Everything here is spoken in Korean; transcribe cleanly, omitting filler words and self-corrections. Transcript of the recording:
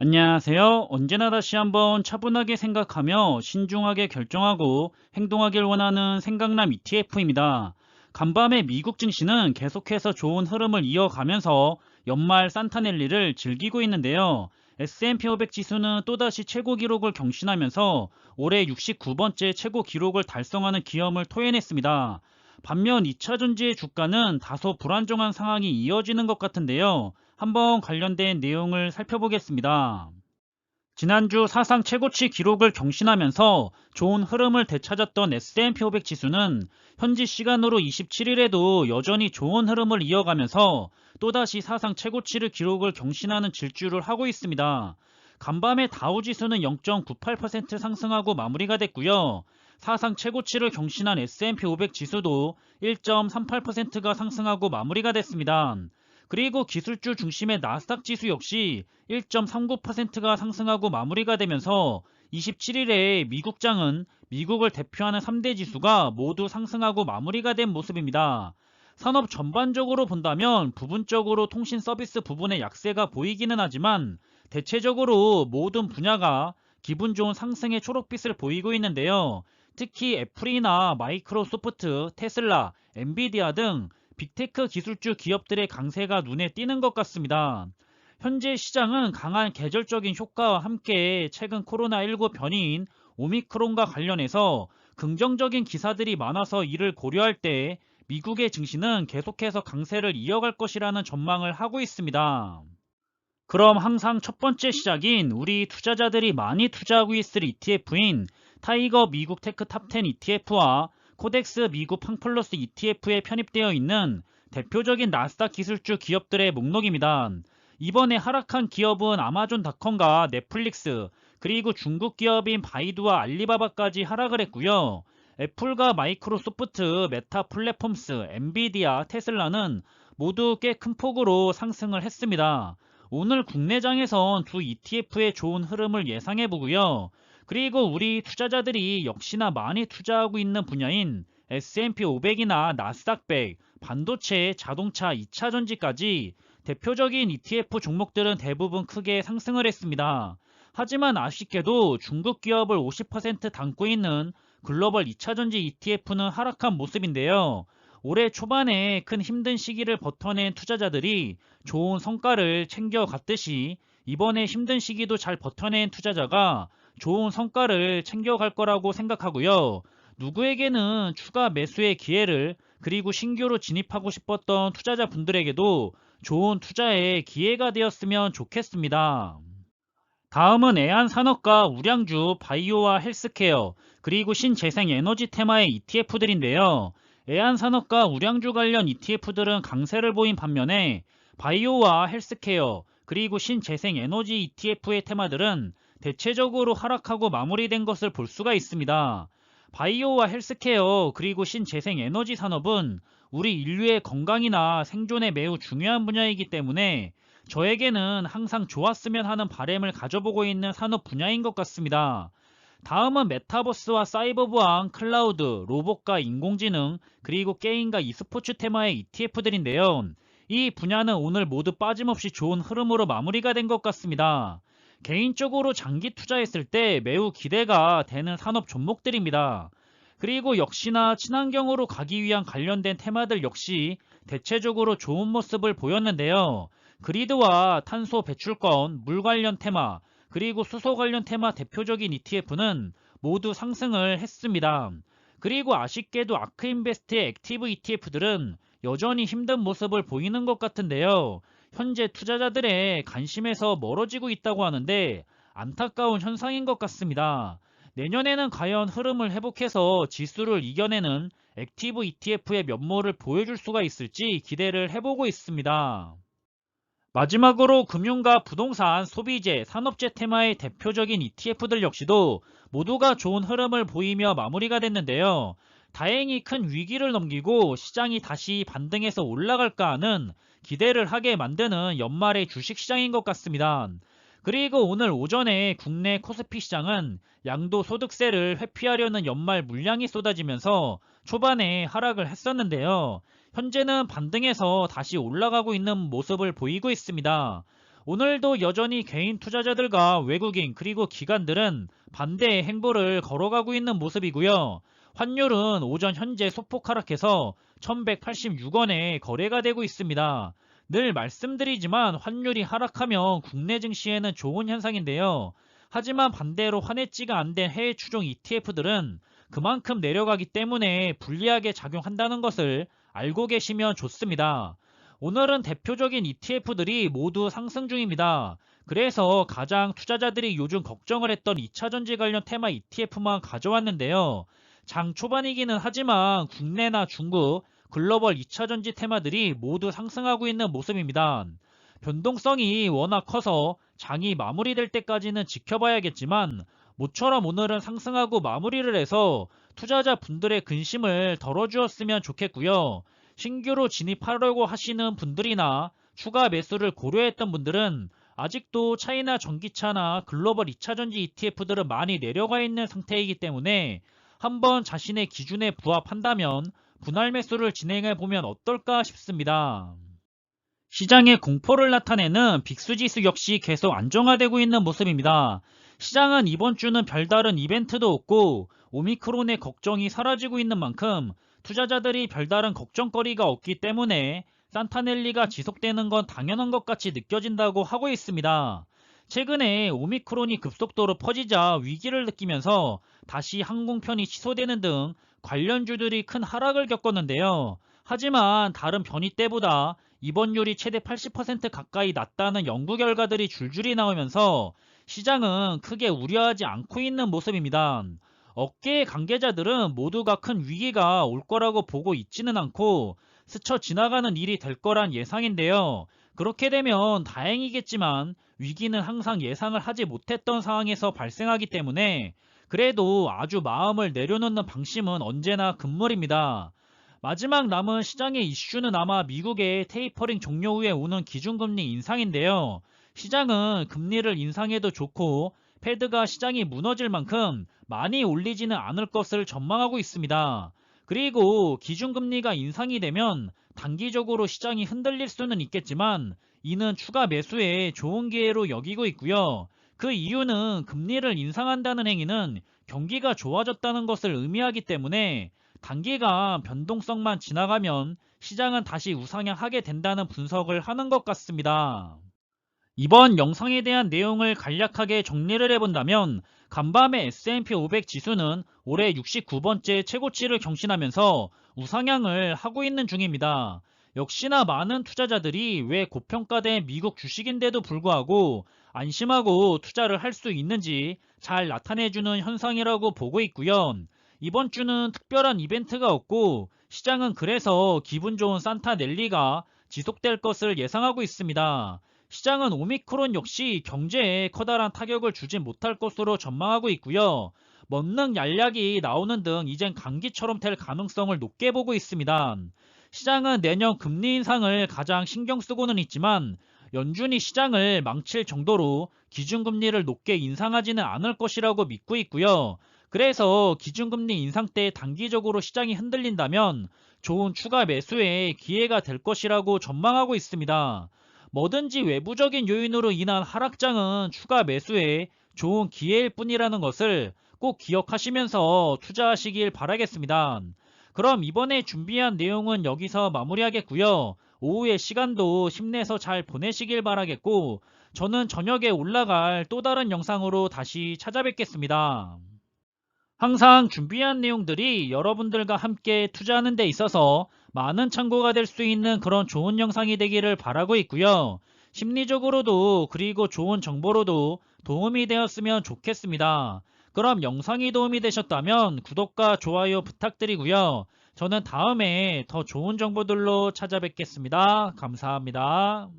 안녕하세요. 언제나 다시 한번 차분하게 생각하며 신중하게 결정하고 행동하길 원하는 생강남 ETF입니다. 간밤에 미국 증시는 계속해서 좋은 흐름을 이어가면서 연말 산타넬리를 즐기고 있는데요. S&P 500 지수는 또다시 최고 기록을 경신하면서 올해 69번째 최고 기록을 달성하는 기염을 토해냈습니다. 반면 2차전지의 주가는 다소 불안정한 상황이 이어지는 것 같은데요. 한번 관련된 내용을 살펴보겠습니다. 지난주 사상 최고치 기록을 경신하면서 좋은 흐름을 되찾았던 S&P 500 지수는 현지 시간으로 27일에도 여전히 좋은 흐름을 이어가면서 또다시 사상 최고치를 기록을 경신하는 질주를 하고 있습니다. 간밤에 다우지수는 0.98% 상승하고 마무리가 됐고요. 사상 최고치를 경신한 S&P 500 지수도 1.38%가 상승하고 마무리가 됐습니다. 그리고 기술주 중심의 나스닥 지수 역시 1.39%가 상승하고 마무리가 되면서 27일에 미국장은 미국을 대표하는 3대 지수가 모두 상승하고 마무리가 된 모습입니다. 산업 전반적으로 본다면 부분적으로 통신 서비스 부분의 약세가 보이기는 하지만 대체적으로 모든 분야가 기분 좋은 상승의 초록빛을 보이고 있는데요. 특히 애플이나 마이크로소프트, 테슬라, 엔비디아 등 빅테크 기술주 기업들의 강세가 눈에 띄는 것 같습니다. 현재 시장은 강한 계절적인 효과와 함께 최근 코로나19 변이인 오미크론과 관련해서 긍정적인 기사들이 많아서 이를 고려할 때 미국의 증시는 계속해서 강세를 이어갈 것이라는 전망을 하고 있습니다. 그럼 항상 첫 번째 시작인 우리 투자자들이 많이 투자하고 있을 ETF인 타이거 미국 테크 탑10 ETF와 코덱스 미국 팡플러스 ETF에 편입되어 있는 대표적인 나스닥 기술주 기업들의 목록입니다. 이번에 하락한 기업은 아마존닷컴과 넷플릭스, 그리고 중국 기업인 바이두와 알리바바까지 하락을 했고요. 애플과 마이크로소프트, 메타 플랫폼스, 엔비디아, 테슬라는 모두 꽤 큰 폭으로 상승을 했습니다. 오늘 국내장에선 두 ETF의 좋은 흐름을 예상해 보고요. 그리고 우리 투자자들이 역시나 많이 투자하고 있는 분야인 S&P 500이나 나스닥 100, 반도체, 자동차, 2차전지까지 대표적인 ETF 종목들은 대부분 크게 상승을 했습니다. 하지만 아쉽게도 중국 기업을 50% 담고 있는 글로벌 2차전지 ETF는 하락한 모습인데요. 올해 초반에 큰 힘든 시기를 버텨낸 투자자들이 좋은 성과를 챙겨갔듯이 이번에 힘든 시기도 잘 버텨낸 투자자가 좋은 성과를 챙겨갈 거라고 생각하고요. 누구에게는 추가 매수의 기회를 그리고 신규로 진입하고 싶었던 투자자분들에게도 좋은 투자의 기회가 되었으면 좋겠습니다. 다음은 애안산업과 우량주, 바이오와 헬스케어, 그리고 신재생 에너지 테마의 ETF들인데요. 애안산업과 우량주 관련 ETF들은 강세를 보인 반면에 바이오와 헬스케어, 그리고 신재생 에너지 ETF의 테마들은 대체적으로 하락하고 마무리된 것을 볼 수가 있습니다. 바이오와 헬스케어, 그리고 신재생 에너지 산업은 우리 인류의 건강이나 생존에 매우 중요한 분야이기 때문에 저에게는 항상 좋았으면 하는 바람을 가져보고 있는 산업 분야인 것 같습니다. 다음은 메타버스와 사이버 보안, 클라우드, 로봇과 인공지능, 그리고 게임과 e스포츠 테마의 ETF들인데요. 이 분야는 오늘 모두 빠짐없이 좋은 흐름으로 마무리가 된 것 같습니다. 개인적으로 장기 투자했을 때 매우 기대가 되는 산업 종목들입니다. 그리고 역시나 친환경으로 가기 위한 관련된 테마들 역시 대체적으로 좋은 모습을 보였는데요. 그리드와 탄소 배출권, 물 관련 테마, 그리고 수소 관련 테마 대표적인 ETF는 모두 상승을 했습니다. 그리고 아쉽게도 아크인베스트의 액티브 ETF들은 여전히 힘든 모습을 보이는 것 같은데요. 현재 투자자들의 관심에서 멀어지고 있다고 하는데 안타까운 현상인 것 같습니다. 내년에는 과연 흐름을 회복해서 지수를 이겨내는 액티브 ETF의 면모를 보여줄 수가 있을지 기대를 해보고 있습니다. 마지막으로 금융과 부동산, 소비재, 산업재 테마의 대표적인 ETF들 역시도 모두가 좋은 흐름을 보이며 마무리가 됐는데요. 다행히 큰 위기를 넘기고 시장이 다시 반등해서 올라갈까 하는 기대를 하게 만드는 연말의 주식시장인 것 같습니다. 그리고 오늘 오전에 국내 코스피 시장은 양도소득세를 회피하려는 연말 물량이 쏟아지면서 초반에 하락을 했었는데요. 현재는 반등해서 다시 올라가고 있는 모습을 보이고 있습니다. 오늘도 여전히 개인 투자자들과 외국인 그리고 기관들은 반대의 행보를 걸어가고 있는 모습이고요. 환율은 오전 현재 소폭 하락해서 1186원에 거래가 되고 있습니다. 늘 말씀드리지만 환율이 하락하면 국내 증시에는 좋은 현상인데요. 하지만 반대로 환해지가 안 된 해외 추종 ETF들은 그만큼 내려가기 때문에 불리하게 작용한다는 것을 알고 계시면 좋습니다. 오늘은 대표적인 ETF들이 모두 상승 중입니다. 그래서 가장 투자자들이 요즘 걱정을 했던 2차전지 관련 테마 ETF만 가져왔는데요. 장 초반이기는 하지만 국내나 중국, 글로벌 2차전지 테마들이 모두 상승하고 있는 모습입니다. 변동성이 워낙 커서 장이 마무리될 때까지는 지켜봐야겠지만 모처럼 오늘은 상승하고 마무리를 해서 투자자 분들의 근심을 덜어주었으면 좋겠고요. 신규로 진입하려고 하시는 분들이나 추가 매수를 고려했던 분들은 아직도 차이나 전기차나 글로벌 2차전지 ETF들은 많이 내려가 있는 상태이기 때문에 한번 자신의 기준에 부합한다면 분할 매수를 진행해 보면 어떨까 싶습니다. 시장의 공포를 나타내는 빅스지수 역시 계속 안정화되고 있는 모습입니다. 시장은 이번 주는 별다른 이벤트도 없고 오미크론의 걱정이 사라지고 있는 만큼 투자자들이 별다른 걱정거리가 없기 때문에 산타넬리가 지속되는 건 당연한 것 같이 느껴진다고 하고 있습니다. 최근에 오미크론이 급속도로 퍼지자 위기를 느끼면서 다시 항공편이 취소되는 등 관련주들이 큰 하락을 겪었는데요. 하지만 다른 변이 때보다 입원율이 최대 80% 가까이 낮다는 연구 결과들이 줄줄이 나오면서 시장은 크게 우려하지 않고 있는 모습입니다. 업계의 관계자들은 모두가 큰 위기가 올 거라고 보고 있지는 않고 스쳐 지나가는 일이 될 거란 예상인데요. 그렇게 되면 다행이겠지만 위기는 항상 예상을 하지 못했던 상황에서 발생하기 때문에 그래도 아주 마음을 내려놓는 방심은 언제나 금물입니다. 마지막 남은 시장의 이슈는 아마 미국의 테이퍼링 종료 후에 오는 기준금리 인상인데요. 시장은 금리를 인상해도 좋고 패드가 시장이 무너질 만큼 많이 올리지는 않을 것을 전망하고 있습니다. 그리고 기준금리가 인상이 되면 단기적으로 시장이 흔들릴 수는 있겠지만 이는 추가 매수에 좋은 기회로 여기고 있고요. 그 이유는 금리를 인상한다는 행위는 경기가 좋아졌다는 것을 의미하기 때문에 단기간 변동성만 지나가면 시장은 다시 우상향하게 된다는 분석을 하는 것 같습니다. 이번 영상에 대한 내용을 간략하게 정리를 해본다면 간밤에 S&P 500 지수는 올해 69번째 최고치를 경신하면서 우상향을 하고 있는 중입니다. 역시나 많은 투자자들이 왜 고평가된 미국 주식인데도 불구하고 안심하고 투자를 할 수 있는지 잘 나타내주는 현상이라고 보고 있고요. 이번 주는 특별한 이벤트가 없고 시장은 그래서 기분 좋은 산타 넬리가 지속될 것을 예상하고 있습니다. 시장은 오미크론 역시 경제에 커다란 타격을 주지 못할 것으로 전망하고 있고요. 먹는 약이 나오는 등 이젠 감기처럼 될 가능성을 높게 보고 있습니다. 시장은 내년 금리 인상을 가장 신경 쓰고는 있지만 연준이 시장을 망칠 정도로 기준금리를 높게 인상하지는 않을 것이라고 믿고 있고요. 그래서 기준금리 인상 때 단기적으로 시장이 흔들린다면 좋은 추가 매수의 기회가 될 것이라고 전망하고 있습니다. 뭐든지 외부적인 요인으로 인한 하락장은 추가 매수에 좋은 기회일 뿐이라는 것을 꼭 기억하시면서 투자하시길 바라겠습니다. 그럼 이번에 준비한 내용은 여기서 마무리하겠고요. 오후의 시간도 힘내서 잘 보내시길 바라겠고 저는 저녁에 올라갈 또 다른 영상으로 다시 찾아뵙겠습니다. 항상 준비한 내용들이 여러분들과 함께 투자하는 데 있어서 많은 참고가 될 수 있는 그런 좋은 영상이 되기를 바라고 있고요. 심리적으로도 그리고 좋은 정보로도 도움이 되었으면 좋겠습니다. 그럼 영상이 도움이 되셨다면 구독과 좋아요 부탁드리고요. 저는 다음에 더 좋은 정보들로 찾아뵙겠습니다. 감사합니다.